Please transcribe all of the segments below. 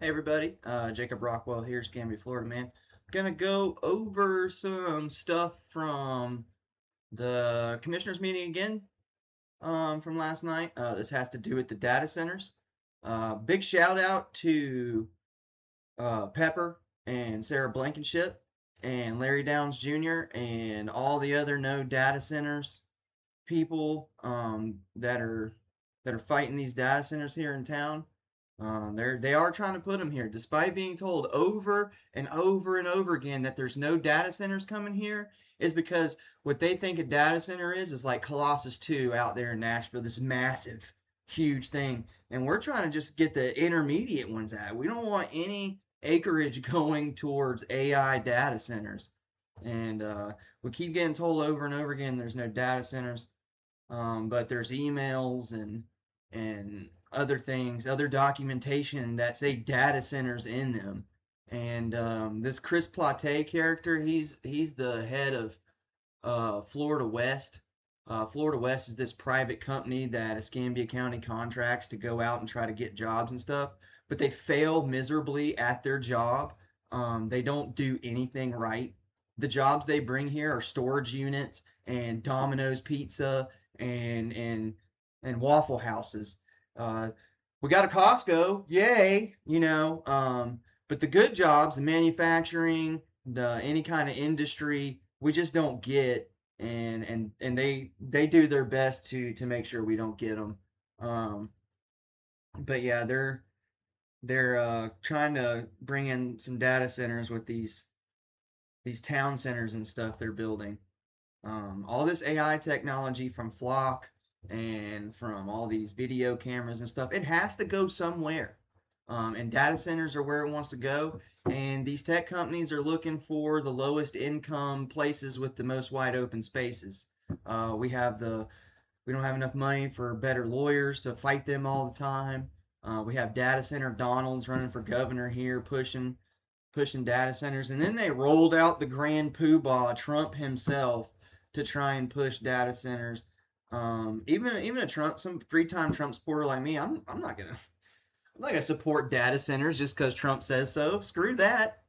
Hey everybody, Jacob Rockwell here, Escambia, Florida man. Gonna go over some stuff from the commissioners meeting again from last night. This has to do with the data centers. Big shout out to Pepper and Sarah Blankenship and Larry Downs Jr. and all the other no data centers people that are fighting these data centers here in town. They are trying to put them here, despite being told over and over and over again that there's no data centers coming here. Is because what they think a data center is like Colossus 2 out there in Nashville, this massive, huge thing. And we're trying to just get the intermediate ones out. We don't want any acreage going towards AI data centers. And we keep getting told over and over again there's no data centers. But there's emails and other things, other documentation that say data centers in them. And this Chris Plate character, he's the head of Florida West. Florida West is this private company that Escambia County contracts to go out and try to get jobs and stuff, but they fail miserably at their job. They don't do anything right. The jobs they bring here are storage units and Domino's Pizza and Waffle Houses. Uh, we got a Costco, yay, but the good jobs, the manufacturing, the any kind of industry, we just don't get, and they do their best to make sure we don't get them. Um, but yeah, they're trying to bring in some data centers with these town centers and stuff they're building. All this AI technology from Flock and from all these video cameras and stuff, it has to go somewhere. And data centers are where it wants to go. And these tech companies are looking for the lowest income places with the most wide open spaces. We don't have enough money for better lawyers to fight them all the time. We have data center Donalds running for governor here, pushing data centers, and then they rolled out the grand poobah Trump himself to try and push data centers. Even a Trump, some 3-time Trump supporter like me, I'm not gonna support data centers just because Trump says so. Screw that.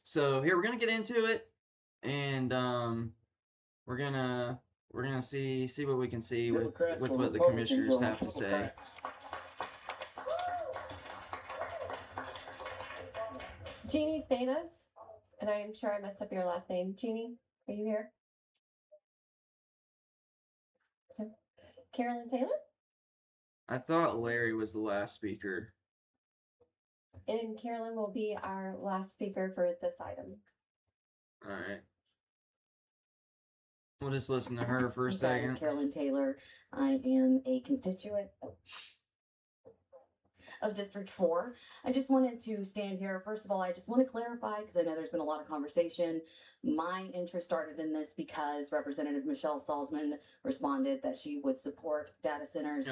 So here we're gonna get into it, and we're gonna see what we can see with what the commissioners have to say. Jeannie Spanas, and I am sure I messed up your last name. Jeannie, are you here? Carolyn Taylor? I thought Larry was the last speaker. And Carolyn will be our last speaker for this item. All right. We'll just listen to her for a second. Carolyn Taylor. I am a constituent of District 4. I just wanted to stand here. First of all, I just want to clarify, because I know there's been a lot of conversation. My interest started in this because Representative Michelle Salzman responded that she would support data centers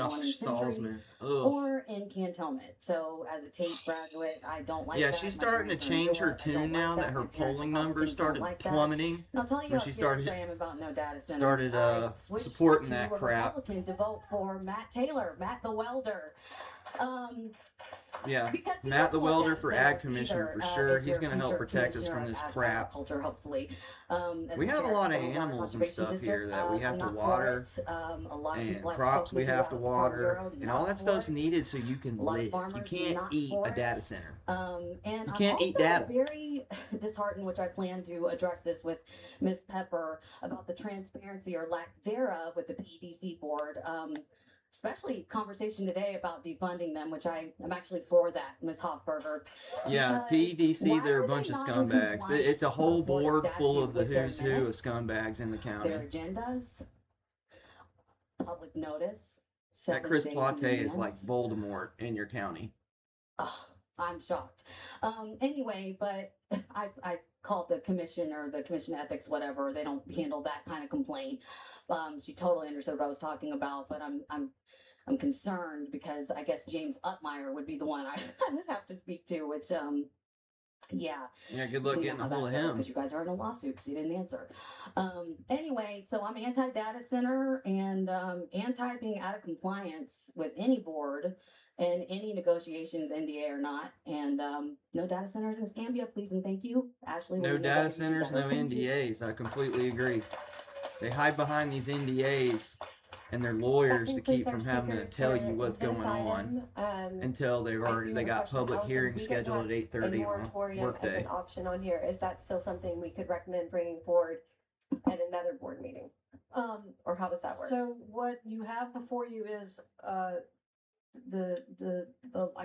or in Cantonment. So as a Tate graduate, I don't like that. Yeah, she's starting to change her tune now that her polling numbers started plummeting. And I'll tell you when she started supporting that crap. Republican to vote for Matt Taylor, Matt the Welder. Yeah, Matt the Welder for Ag Commissioner for sure. He's going to help protect us from this crap. Hopefully. We have a lot of animals and stuff here that we have to water, and crops we have to water, and all that stuff's needed so you can live. You can't eat a data center. And you can't eat data. I'm very disheartened, which I plan to address this with Ms. Pepper, about the transparency or lack thereof with the PDC board. Especially conversation today about defunding them, which I am actually for that, Ms. Hofberger. Yeah, PDC, they're a bunch of scumbags. It's a whole board full of the who's who of scumbags in the county. Their agendas, public notice. That Chris Plate is like Voldemort in your county. Oh, I'm shocked. Anyway, but I called the commission or the commission ethics, whatever. They don't handle that kind of complaint. She totally understood what I was talking about, but I'm concerned because I guess James Upmeyer would be the one I would have to speak to, which yeah. Good luck getting a hold of him. Because you guys are in a lawsuit because he didn't answer. Anyway, so I'm anti-data center and anti being out of compliance with any board and any negotiations, NDA or not. And no data centers in Escambia, please and thank you. Ashley, will No you make data that even centers, better? no Thank you. NDAs. I completely agree. They hide behind these NDAs and their lawyers to keep from having to tell you what's going on until they got public hearings scheduled at 8:30 on a moratorium as workday. an option on here. Is that still something we could recommend bringing forward at another board meeting? Or how does that work? So what you have before you is, I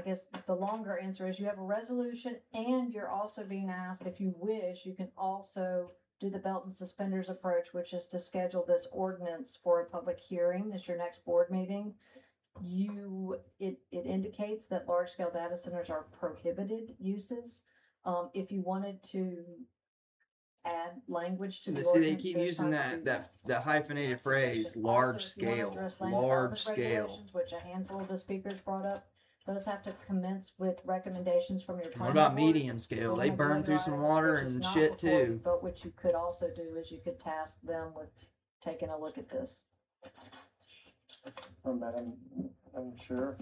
guess the longer answer is you have a resolution, and you're also being asked, if you wish, you can also do the belt and suspenders approach, which is to schedule this ordinance for a public hearing at your next board meeting. It indicates that large scale data centers are prohibited uses. If you wanted to add language to the See, they ordinance, keep there's using time to do that hyphenated phrase, Also, large if you wanna scale, address land large development scale. regulations, which a handful of the speakers brought up, those have to commence with recommendations from your What planning about board. medium scale? So They one of the burn other through some items, water which is and not shit before you, too. But what you could also do is you could task them with taking a look at this. Madam Chair,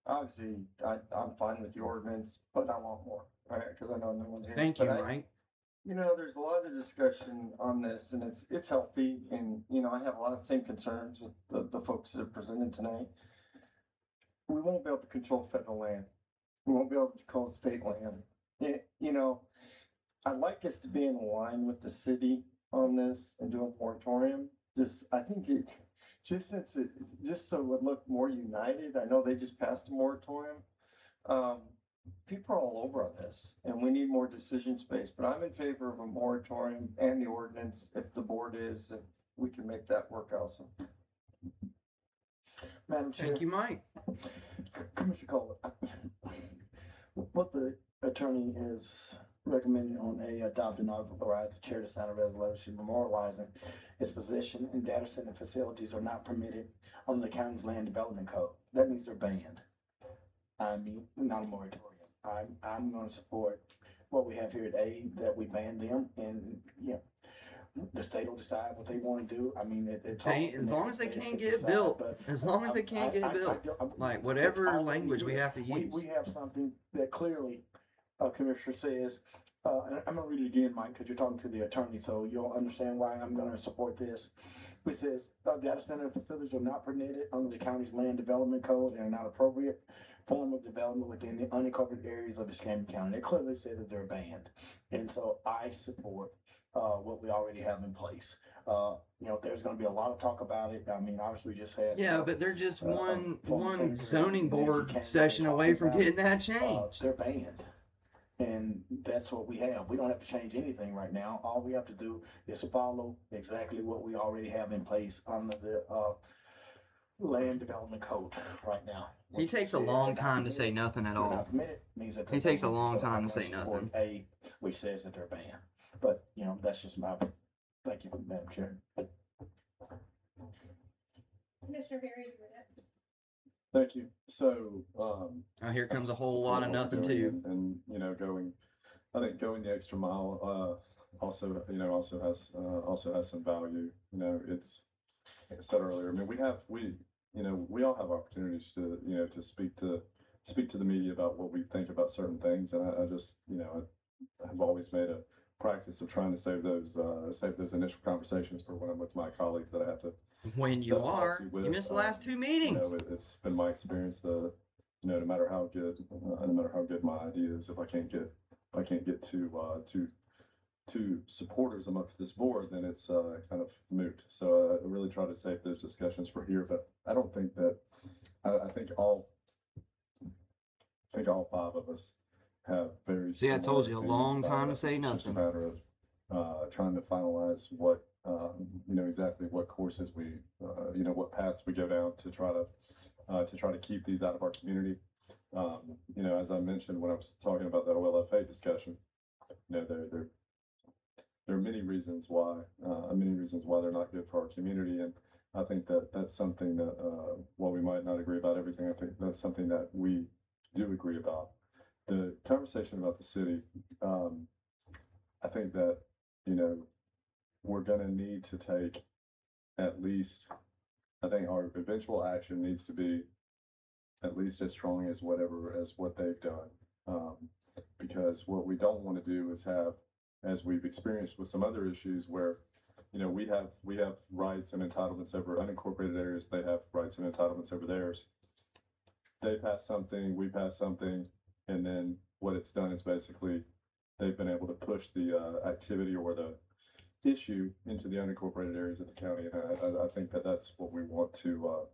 obviously, I'm fine with the ordinance, but I want more, right? Because I know no one is. Thank you, But Mike. You know, there's a lot of discussion on this, and it's healthy, and, you know, I have a lot of the same concerns with the folks that are presented tonight. We won't be able to control federal land. We won't be able to control state land. You know, I'd like us to be in line with the city on this and do a moratorium. I think just so it would look more united. I know they just passed a moratorium. People are all over on this, and we need more decision space, but I'm in favor of a moratorium and the ordinance, if the board is, if we can make that work also. Madam Chair, Thank you, Mike. Commissioner Cole, what the attorney is recommending on a adopt and authorize the chair to sign a resolution memorializing its position in data center facilities are not permitted under the county's land development code. That means they're banned. I mean, not a moratorium. I'm going to support what we have here today, that we ban them, and the state will decide what they want to do. I mean, it's all As long as they it's can't to get it decide, built, but as long as they can't get it built, like whatever language we have to use. We have something that clearly, Commissioner says, and I'm gonna read it again, Mike, because you're talking to the attorney, so you'll understand why I'm gonna support this. Which says, data center facilities are not permitted under the county's land development code and are not appropriate form of development within the unincorporated areas of Escambia County. It clearly says that they're banned. And so I support what we already have in place. There's gonna be a lot of talk about it. I mean, obviously we just had. Yeah, but they're just one senator, zoning Nancy board Kane, session away from talking getting that about, changed. They're banned. And that's what we have. We don't have to change anything right now. All we have to do is follow exactly what we already have in place under the land development code right now. He takes a long time to say nothing at all. He takes a long time to say nothing. Which says that they're banned. But, that's just my, thank you, Madam Chair. Commissioner Berry, you were next. Thank you. So, Now here comes a whole support lot of what we're nothing doing too. And, I think going the extra mile, also has some value. It's, like I said earlier, I mean, we all have opportunities to, to speak to the media about what we think about certain things. And I just, I have always made a practice of trying to save those initial conversations for when I'm with my colleagues that I have to. When you are, you missed the last two meetings. It's been my experience that, no matter how good my idea is, if I can't get to supporters amongst this board, then it's kind of moot. So I really try to save those discussions for here, but I don't think that, I think all five of us have very. See, I told you, a similar long opinions time about to say it. It's just a nothing. matter of trying to finalize what, exactly what courses we, what paths we go down to try to keep these out of our community. As I mentioned when I was talking about the OLFA discussion, there are many reasons why they're not good for our community, and I think that that's something that, while we might not agree about everything, I think that's something that we do agree about. The conversation about the city, I think that, we're going to need to take at least, I think our eventual action needs to be at least as strong as what they've done. Because what we don't want to do is have, as we've experienced with some other issues where, we have rights and entitlements over unincorporated areas. They have rights and entitlements over theirs. They pass something, we pass something, and then what it's done is basically they've been able to push the activity or the issue into the unincorporated areas of the county. And I think that's what we want to,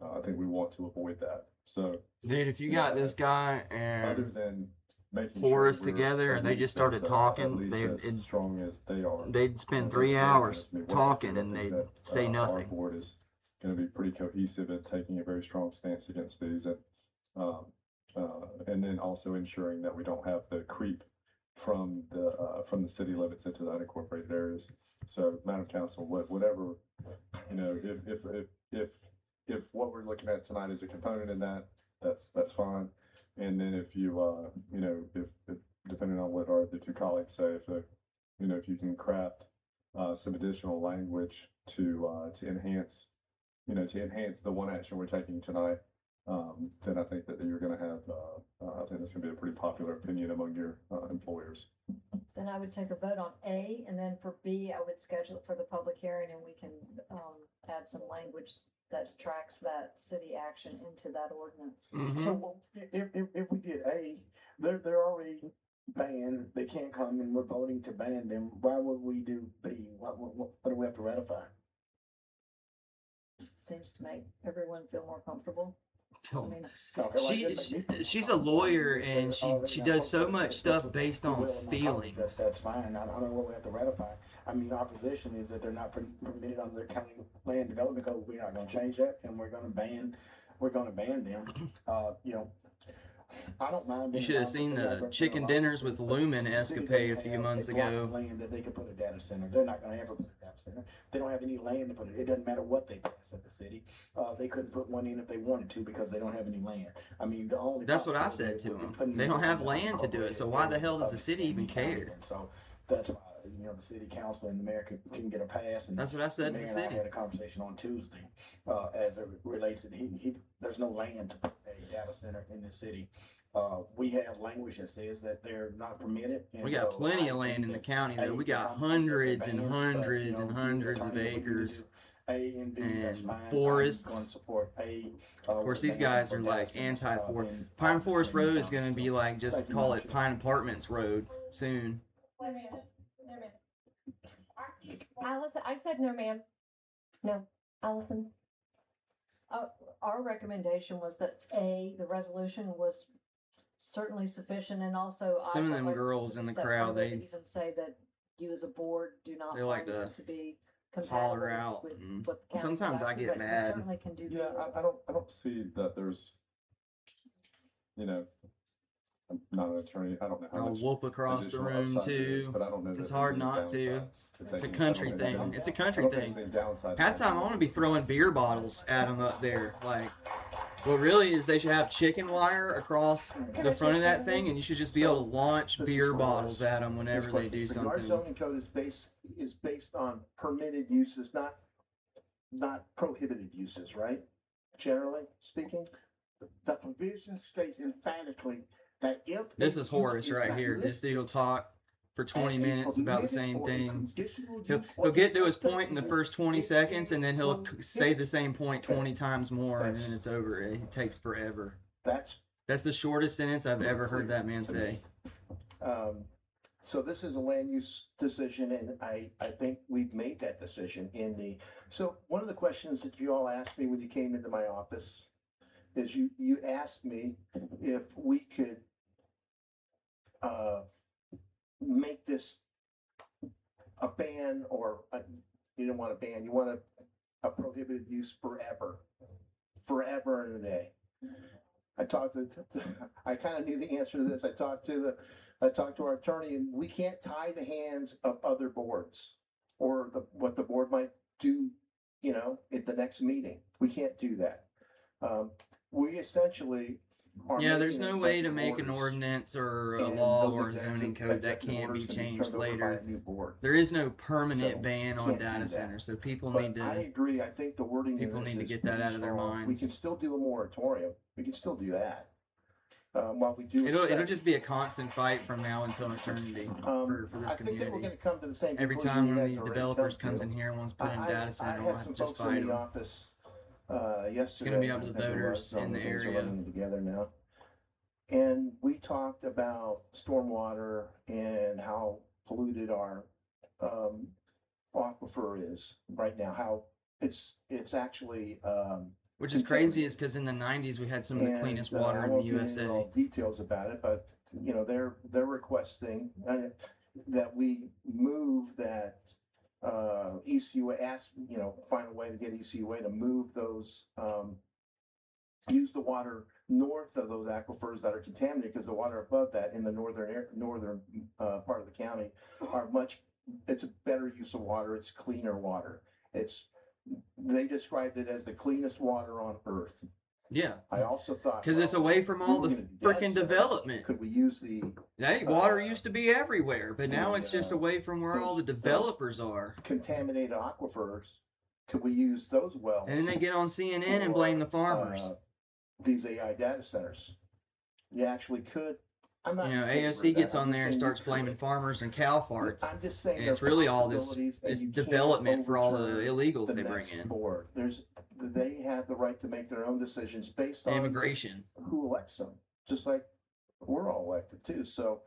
I think we want to avoid that. So, Dude, if you got this guy other and than making Forrest sure we're together at and they least just started as, talking, at least they'd as strong as they are. they'd spend Those 3 very hours honest with me. talking I and think they'd that, say Our nothing. board is going to be pretty cohesive in taking a very strong stance against these, and then also ensuring that we don't have the creep from the city limits into the unincorporated areas. So, Madam Council, whatever, if what we're looking at tonight is a component in that, that's fine. And then if you, if depending on what our other two colleagues say, if you can craft some additional language to enhance, to enhance the one action we're taking tonight, then I think that you're going to have, I think that's going to be a pretty popular opinion among your employers. Then I would take a vote on A, and then for B, I would schedule it for the public hearing, and we can, add some language that tracks that city action into that ordinance. Mhm. So well, if we did A, they're already banned, they can't come and we're voting to ban them, why would we do B? What do we have to ratify? Seems to make everyone feel more comfortable. I mean, Okay, well, I She, guess they need to she's be a lawyer comfortable. and They're she already not does so comfortable. much It's stuff just based the on will of my colleagues. feelings. That's fine, I don't know what we have to ratify. I mean, our position is that they're not permitted under the county land development code, we're not gonna change that, and we're gonna ban them. I don't mind. You being should have around the seen city. I the represent chicken a lot of dinners cities, with but Lumen the city escapade a doesn't few have months a block ago. of land that they could put a data center. They're not gonna ever put a data center. They don't have any land to put it. It doesn't matter what they pass at the city. They couldn't put one in if they wanted to because they don't have any land. I mean, the only. That's what I possibility said to would be them. putting They it don't have in land to do it, so why the hell does the city even care? And so that's why, the city council and the mayor can get a pass. And That's what I said to mayor the and I city. had a conversation on Tuesday, as it relates to, there's no land to put a data center in the city. We have language that says that they're not permitted. We got so plenty I of land think in the that county though. We the got concept of hundreds and ban, but, hundreds and being hundreds of attorney, what we need to acres. do, A and B, that's and fine. I'm forests. going to support A. Of course, these guys are like anti-forest. in Pine Forest Escambia Road is County. gonna be like, just Thank you, call Madam it Chair. Pine Apartments Road soon. Allison, I said no, ma'am. No, Allison. our recommendation was that A, the resolution was certainly sufficient, and also I Some of would them like to girls take a in the step crowd, further to they- even say that you as a board do not they like find to it to be compatible holler out, with and what the county. sometimes I get mad. Certainly can do. Yeah, B. I don't see that there's, I'm not an attorney, I don't know how I'll much whoop across the additional room upside there is, too. but I don't know that It's there's hard any not to. downside It's to a taking- country I don't think thing. there's It's a any- country I don't think thing. there's any downside to Half time I taking want to be throwing beer bottles at them up there. Like, what really is they should have chicken wire across the front of that thing, and you should just be able to launch This is beer for bottles us. at them whenever they do Our something. zoning code is based on permitted uses, not prohibited uses, right? Generally speaking, the provision states emphatically that if. This a is use Horace right not here. This dude will listed talk for 20 as a minutes about the permitted same or a things. conditional He'll, use he'll or get to his point in the accessory first 20 use, seconds, and then he'll it is say the prohibited. same point 20 times more, and then That's- it's over. It takes forever. That's, That's the shortest sentence I've ever heard that man say. so this is a land use decision, and I think we've made that decision so one of the questions that you all asked me when you came into my office is you asked me if we could make this a ban you don't want a ban, you want a prohibited use forever and a day. I kind of knew the answer to this. I talked to our attorney, and we can't tie the hands of other boards or what the board might do, at the next meeting. We can't do that. We essentially, are Yeah, there's making no way to executive make an orders, ordinance or a and law those or a zoning code that executive can't be orders can changed turned over by later. a new board. There is no permanent So, ban on can't do data that. centers, so people But need I to. agree, I think the wording in People this need to is get that pretty out of their strong. We minds. can still do a moratorium, we can still do that. While we do. a It'll study. just be a constant fight from now until eternity for this I think that we're community. gonna come to the same Every conclusion time you one of guys these already developers come comes to. in here and wants to put in a I data center, had we'll have some to just folks in fight the them. office, yesterday. It's gonna be up to I the think it voters was, in the things are area. running together now. And we talked about stormwater and how polluted our, aquifer is right now, how it's actually, Which is crazy, is because in the 90s we had some of the cleanest water I in the won't get into USA. all details about it, but, you know, they're requesting, that we move that, ECUA, find a way to get ECUA to move those, use the water north of those aquifers that are contaminated, because the water above that in the northern part of the county it's a better use of water, it's cleaner water. They described it as the cleanest water on earth. Yeah, I also thought. because it's away from all the freaking development. Could we use the Hey, water used to be everywhere, but now the, it's just away from where all the those- developers are. contaminated aquifers? Could we use those wells? And then they get on CNN and blame the for, farmers. These AI data centers. You actually could. I'm not. You know, in favor of AOC that. gets I'm on just there and saying you starts blaming could. farmers and cow farts. I'm just saying. And there it's are really all this possibilities, and it's you can't development for all the overturn illegals the they bring next in. board. They have the right to make their own decisions based on Immigration. who elects them, just like we're all elected too. So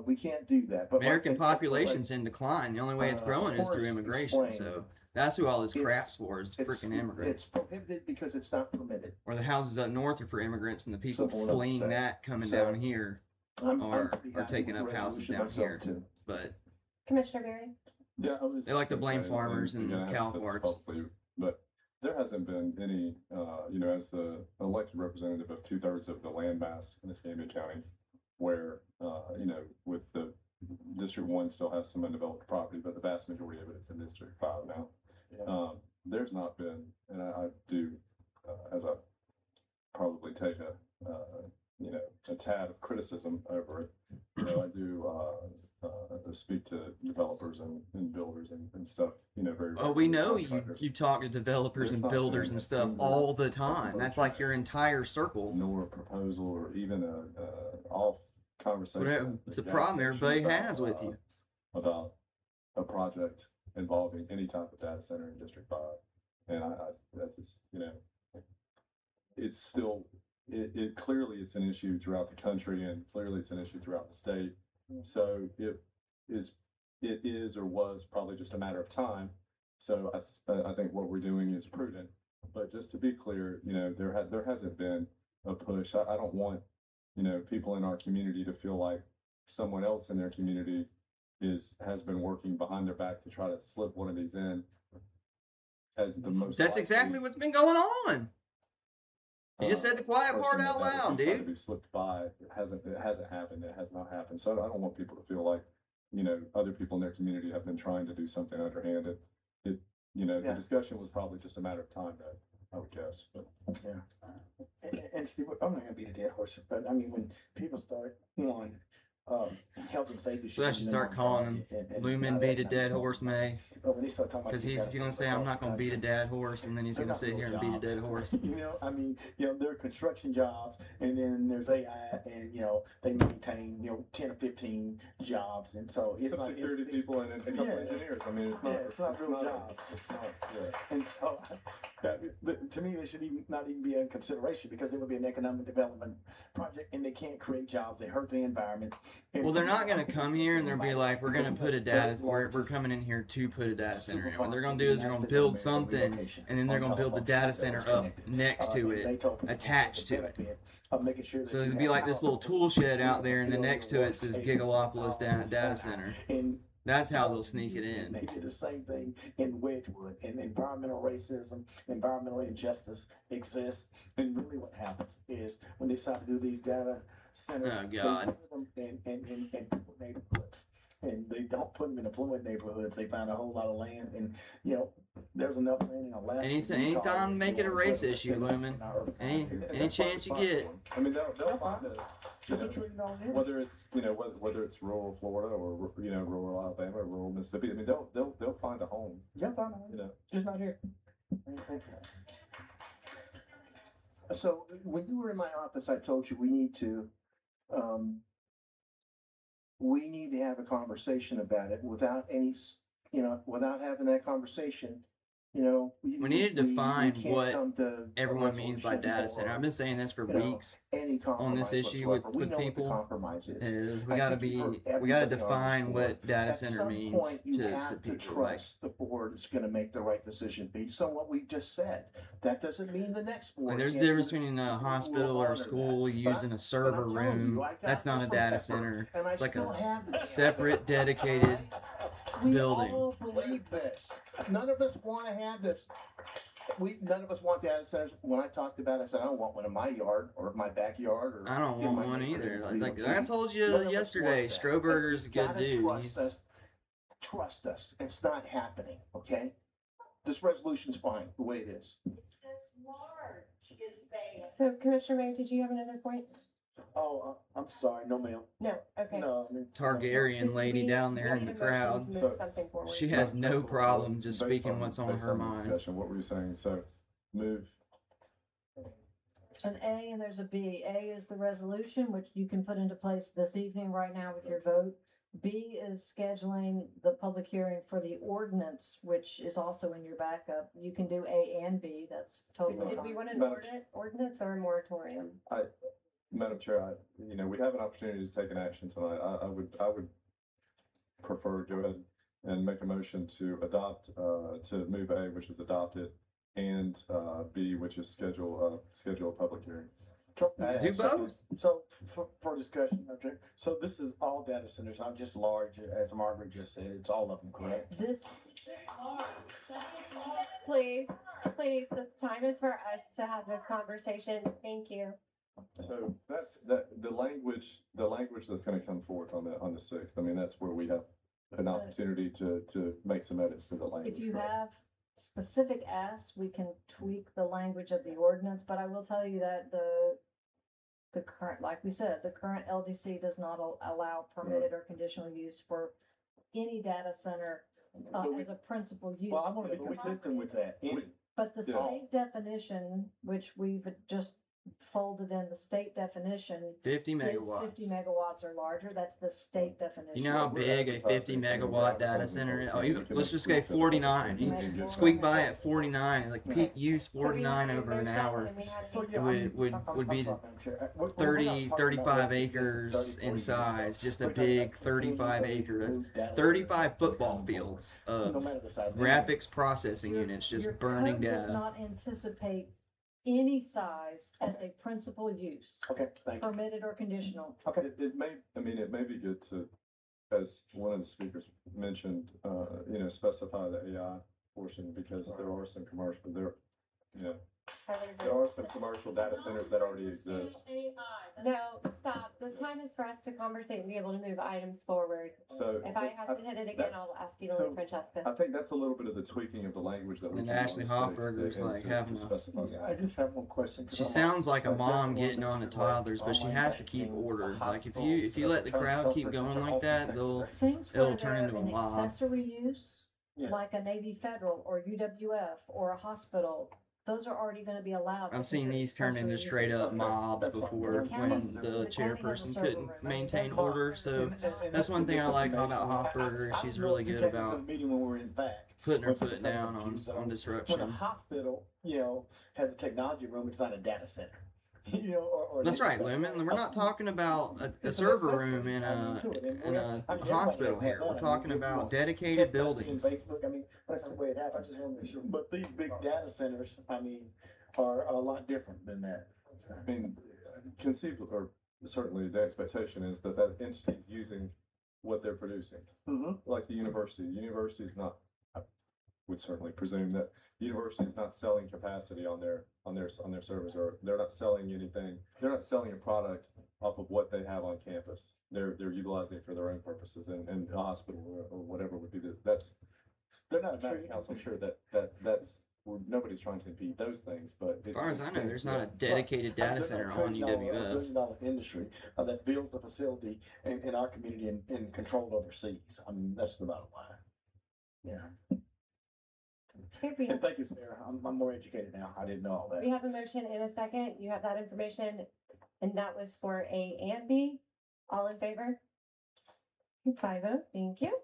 we can't do that. But American population's in decline. The only way it's growing is through Horace immigration. explained, So that's who all this it's- crap's for, is freaking immigrants. It's prohibited because it's not permitted. Or the houses up north are for immigrants, and the people Something like fleeing that. that coming So, down here I'm are pretty happy taking with up the houses resolution down myself, here. too. But Commissioner Berry? Yeah, I was They like to just blame saying, farmers and again, I haven't cow said this farts. publicly, but there hasn't been any, as the elected representative of 2/3 of the land mass in Escambia County, where, with the District 1 still has some undeveloped property, but the vast majority of it is in District 5 now. Yeah. There's not been, and I do, as I probably take a tad of criticism over it, I do speak to developers and builders and stuff, very. oh, we regularly, know contractors. you talk to developers and There's not builders been and a stuff single all the time. That's like your entire circle. Nor a proposal or even a off conversation. Whatever, it's a exam problem session everybody about, has with you. About a project involving any type of data center in District 5. And I just, it's still, it clearly it's an issue throughout the country, and clearly it's an issue throughout the state. So it is or was probably just a matter of time. So I think what we're doing is prudent. But just to be clear, there hasn't been a push. I don't want, people in our community to feel like someone else in their community has been working behind their back to try to slip one of these in as the most. That's exactly what's been going on. You just said the quiet person part out that loud, would be trying dude. to be slipped by. It hasn't happened. It has not happened. So I don't want people to feel like, other people in their community have been trying to do something underhanded. The Yeah. discussion was probably just a matter of time, though, I would guess. But And Steve, I'm not gonna beat a dead horse, but I mean, when people start on, health and safety. So I should start calling him Lumen beat a dead horse May, But when they start talking about. because he's gonna say I'm not gonna beat a dead horse, and then he's gonna sit here and beat a dead horse. I mean, there are construction jobs, and then there's AI, and, they maintain, 10 or 15 jobs, and so it's some like. security people and a couple engineers. I mean, it's not. It's not real jobs. And so, to me, they should not even be a consideration, because it would be an economic development project, and they can't create jobs, they hurt the environment. And Well, they're not gonna come here and they'll be like, we're gonna put a data, we're coming in here to put a data center in. What they're gonna do is they're gonna build something, and then they're gonna build the data center up next to it, attached to it. So it'd be like this little tool shed out there, and then next to it says Gigalopolis Data Center. And That's how they'll sneak it in. they did the same thing in Wedgwood, and environmental racism, environmental injustice exists. And really what happens is when they start to do these data centers, Oh, they God. put them in people neighborhoods. and they don't put them in affluent neighborhoods. They find a whole lot of land, and there's enough land in Alaska. Anytime make it a race issue, Lumen. Any chance you get. I mean, they'll find it. It's a $1 trillion. Whether it's whether it's rural Florida or rural Alabama or rural Mississippi, I mean they'll find a home. Yeah, find a home. Just not here. So when you were in my office, I told you we need to have a conversation about it without without having that conversation, We need to define can't what come to a everyone means by resolution data center. or, I've been saying this for you know, weeks any on this compromise issue whatsoever. We with know what the people. compromise is. We I gotta think you've heard we gotta everybody on this define board. what data At center some means point, you to have to people. Like, trust the board is gonna make the right decision based on what we just said. That doesn't mean the next board. there's a can't difference do it. between a We will hospital or honor a school that. using a server I'm telling room. you, I got That's not this a from data Pepper, center. and I It's like still a have the damn separate, thing. dedicated We building. all believe this. None of us want to have this. None of us want data centers. When I talked about it, I said, I don't want one in my yard or my backyard or. I don't in want my one neighborhood. either. Like I told you None of us yesterday, want that. Stroberger's a You good gotta dude. Trust He's us. Trust us. It's not happening, okay? This resolution's fine, the way it is. So Commissioner May, did you have another point? Oh, I'm sorry, no ma'am. No, okay. No, I mean. Targaryen So lady we down there in need the a motion crowd. to So- move something forward. She has no That's what- problem just based speaking on- what's on based her the mind. Discussion, what were you saying? So move. There's an A and there's a B. A is the resolution, which you can put into place this evening right now with your vote. B is scheduling the public hearing for the ordinance, which is also in your backup. You can do A and B, that's So totally did we fine. want an Madam- ordinance or a moratorium? Madam Chair, we have an opportunity to take an action tonight. I would prefer to go ahead and make a motion to adopt, to move A, which is adopted, and, B, which is schedule a public hearing. Do both. So for discussion, okay, so this is all data centers, not just large, as Margaret just said, it's all of them, correct? This, Please, this time is for us to have this conversation. Thank you. So the language that's gonna come forth on the 6th, I mean, that's where we have an opportunity to make some edits to the language. if you right? have specific asks, we can tweak the language of the ordinance, but I will tell you that the current, like we said, the current LDC does not allow permitted or conditional use for any data center But we- as a principal use. Well, I wanna be consistent with that. But the Yeah. state definition, which we've just folded in the state definition, 50 is 50 megawatts. megawatts or larger. That's the state definition. You know how We're big a 50 advertising, and we're megawatt data advertising center is? for- Oh, we can let's just make go tweaks in the 49. language You and get squeak some- by at 49, like Okay. use So we 49 had a over an motion hour. and we had a- So, yeah, Would be I'm sorry, Madam Chair. We're not 30, talking about 35 what this is, acres 30, 40 in years size, ago. just a We're talking big about 35 completely acre, that's new data 35 centers. football fields No of matter the size. graphics processing Your- units just your burning code does data. not anticipate any size as a principal use, Okay, thank you. permitted or conditional. Okay. It may be good to, as one of the speakers mentioned, specify the AI portion, because there are some commercial, there are some commercial data centers that already exist. No, stop. This time is for us to conversate and be able to move items forward. So. If I have to hit it again, I'll ask you to leave, I Francesca. think that's a little bit of the tweaking of the language that we And can. do on Ashley the 6th Hoffberger's and like to having a- specify Yeah, I that. just have one question. 'cause She I'm sounds like a I definitely mom wanna getting make on the sure, like, toddlers, but she online has to keep banking, order. Like if hospitals, you let the crowd health keep centers going are like also that, second they'll rate. Things It'll where turn they're into a an mob. accessory use, Yeah. like a Navy Federal or UWF or a hospital, those are already gonna be allowed. I've because seen they're these turn into accessory straight uses. up mobs That's fine. before The when county- the the county has a chairperson server couldn't room. I mean, maintain that's order. fine. So And that's one the thing I like about misinformation. Hoffberger. I She's don't know really if you good came to the about Meeting when we were in fact. putting her but foot it's down like a few on zones. When a disruption. hospital, has a technology room, it's not a data center. Or That's right, Lumen. We're not talking about a server room in a hospital here. We're talking about dedicated buildings. Facebook, that's the way it happens. I just want to make sure. But these big data centers, are a lot different than that. I mean, conceivably, or certainly the expectation is that entity is using what they're producing. Mm-hmm. Like the university is not, would certainly presume that the university is not selling capacity on their servers, or they're not selling anything. They're not selling a product off of what they have on campus. They're utilizing it for their own purposes, and a hospital or whatever would be that's. They're not Matter treating, Council, I'm sure that's nobody's trying to impede those things, but As far as I know, there's not a dedicated they're data not center on trading on a UWF. billion-dollar industry that builds the facility in our community and controlled overseas. I mean, that's the bottom line. Yeah. Here we And thank you, Sarah. I'm more educated now. I didn't know all that. We have a motion in a second. You have that information, and that was for A and B. All in favor? 5-0, thank you.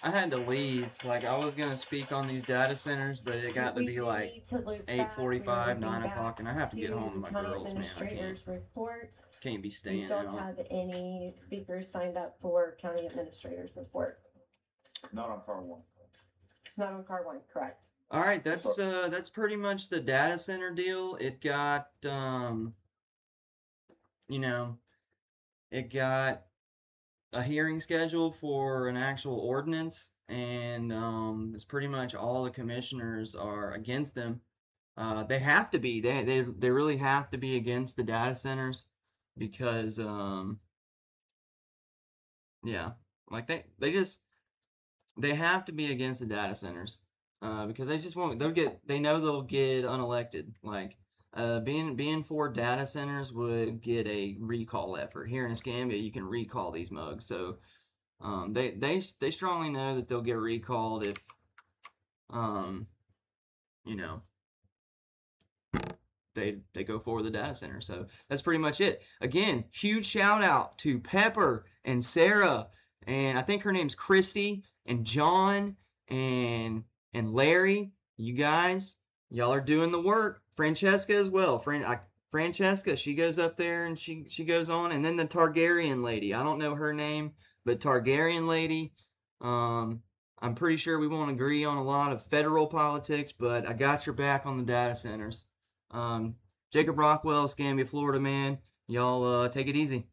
I had to leave. Like, I was gonna speak on these data centers, but it got to We be do like need to loop back. 8:45, We are 9 looping o'clock, and I have to get back home to my county girls, man. I administrator's report. can't be We staying don't out. have any speakers signed up for county administrator's report. not on car one. Not on car one, correct? All right, that's pretty much the data center deal. It got it got a hearing scheduled for an actual ordinance, and it's pretty much all the commissioners are against them. They have to be. They really have to be against the data centers because yeah, like they have to be against the data centers because they just won't. They know they'll get unelected. Like being for data centers would get a recall effort. Here in Escambia, you can recall these mugs. So they strongly know that they'll get recalled if you know they go for the data center. So that's pretty much it. Again, huge shout out to Pepper and Sarah, and I think her name's Christy, and John and Larry. You guys, y'all are doing the work. Francesca as well. Francesca, she goes up there and she goes on, and then the Targaryen lady. I don't know her name, but Targaryen lady. I'm pretty sure we won't agree on a lot of federal politics, but I got your back on the data centers. Jacob Rockwell, Escambia, Florida, man. Y'all take it easy.